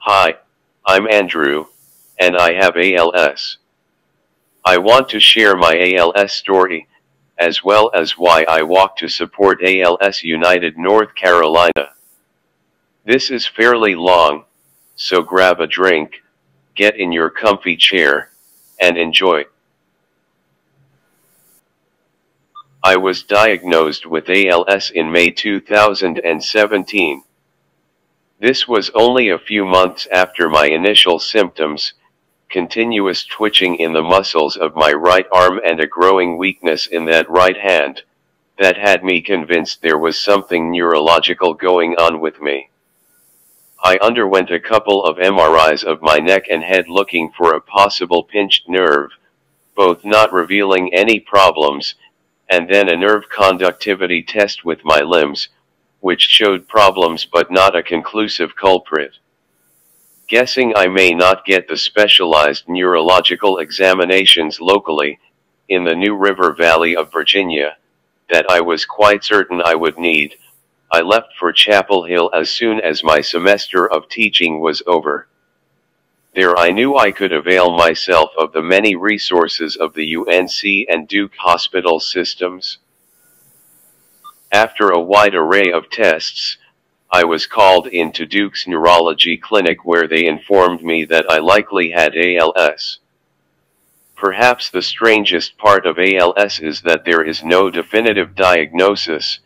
Hi, I'm Andrew, and I have ALS. I want to share my ALS story, as well as why I walk to support ALS United North Carolina. This is fairly long, so grab a drink, get in your comfy chair, and enjoy. I was diagnosed with ALS in May 2017. This was only a few months after my initial symptoms, continuous twitching in the muscles of my right arm and a growing weakness in that right hand, that had me convinced there was something neurological going on with me. I underwent a couple of MRIs of my neck and head looking for a possible pinched nerve, both not revealing any problems, and then a nerve conductivity test with my limbs, which showed problems but not a conclusive culprit. Guessing I may not get the specialized neurological examinations locally, in the New River Valley of Virginia, that I was quite certain I would need, I left for Chapel Hill as soon as my semester of teaching was over. There I knew I could avail myself of the many resources of the UNC and Duke hospital systems. After a wide array of tests, I was called into Duke's neurology clinic where they informed me that I likely had ALS. Perhaps the strangest part of ALS is that there is no definitive diagnosis,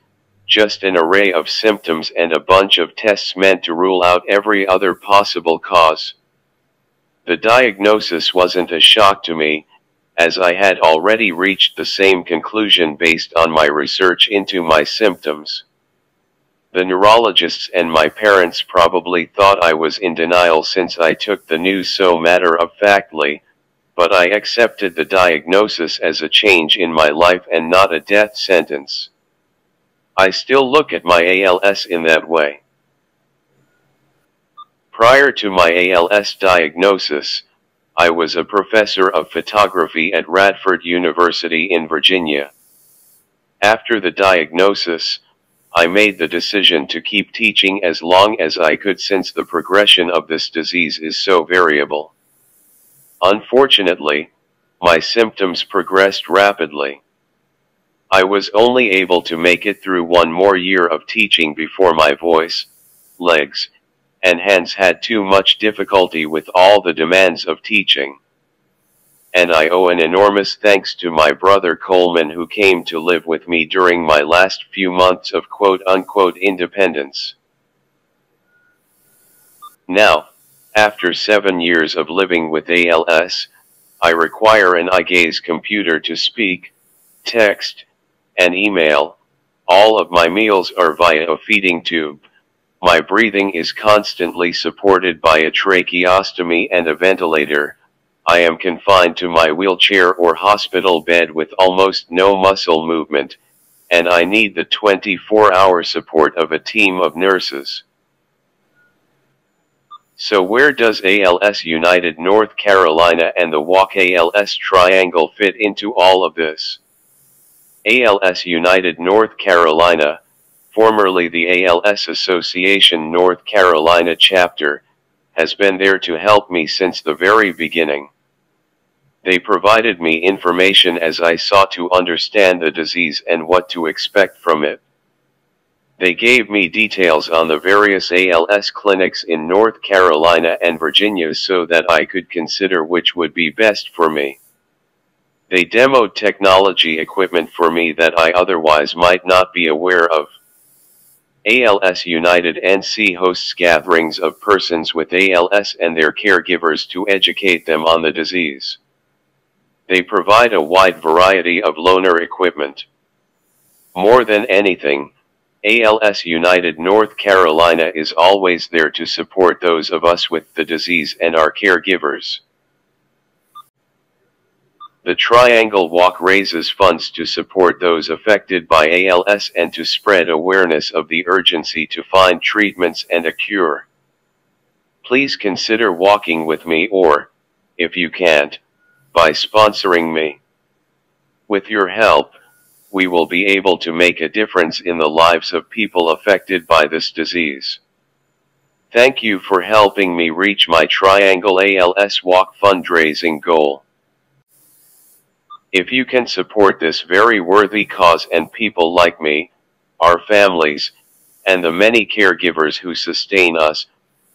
just an array of symptoms and a bunch of tests meant to rule out every other possible cause. The diagnosis wasn't a shock to me, as I had already reached the same conclusion based on my research into my symptoms. The neurologists and my parents probably thought I was in denial since I took the news so matter-of-factly, but I accepted the diagnosis as a change in my life and not a death sentence. I still look at my ALS in that way. Prior to my ALS diagnosis, I was a professor of photography at Radford University in Virginia. After the diagnosis, I made the decision to keep teaching as long as I could since the progression of this disease is so variable. Unfortunately, my symptoms progressed rapidly. I was only able to make it through one more year of teaching before my voice, legs, and hands had too much difficulty with all the demands of teaching. And I owe an enormous thanks to my brother Coleman, who came to live with me during my last few months of quote-unquote independence. Now, after 7 years of living with ALS, I require an eye gaze computer to speak, text, and email. All of my meals are via a feeding tube. My breathing is constantly supported by a tracheostomy and a ventilator. I am confined to my wheelchair or hospital bed with almost no muscle movement, and I need the 24-hour support of a team of nurses. So where does ALS United North Carolina and the Walk ALS Triangle fit into all of this? ALS United North Carolina, formerly the ALS Association North Carolina chapter, has been there to help me since the very beginning. They provided me information as I sought to understand the disease and what to expect from it. They gave me details on the various ALS clinics in North Carolina and Virginia so that I could consider which would be best for me. They demoed technology equipment for me that I otherwise might not be aware of. ALS United NC hosts gatherings of persons with ALS and their caregivers to educate them on the disease. They provide a wide variety of loaner equipment. More than anything, ALS United North Carolina is always there to support those of us with the disease and our caregivers. The Triangle Walk raises funds to support those affected by ALS and to spread awareness of the urgency to find treatments and a cure. Please consider walking with me or, if you can't, by sponsoring me. With your help, we will be able to make a difference in the lives of people affected by this disease. Thank you for helping me reach my Triangle ALS Walk fundraising goal. If you can support this very worthy cause and people like me, our families, and the many caregivers who sustain us,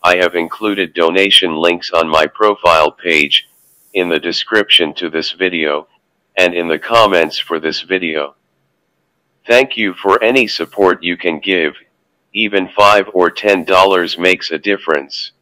I have included donation links on my profile page, in the description to this video, and in the comments for this video. Thank you for any support you can give, even $5 or $10 makes a difference.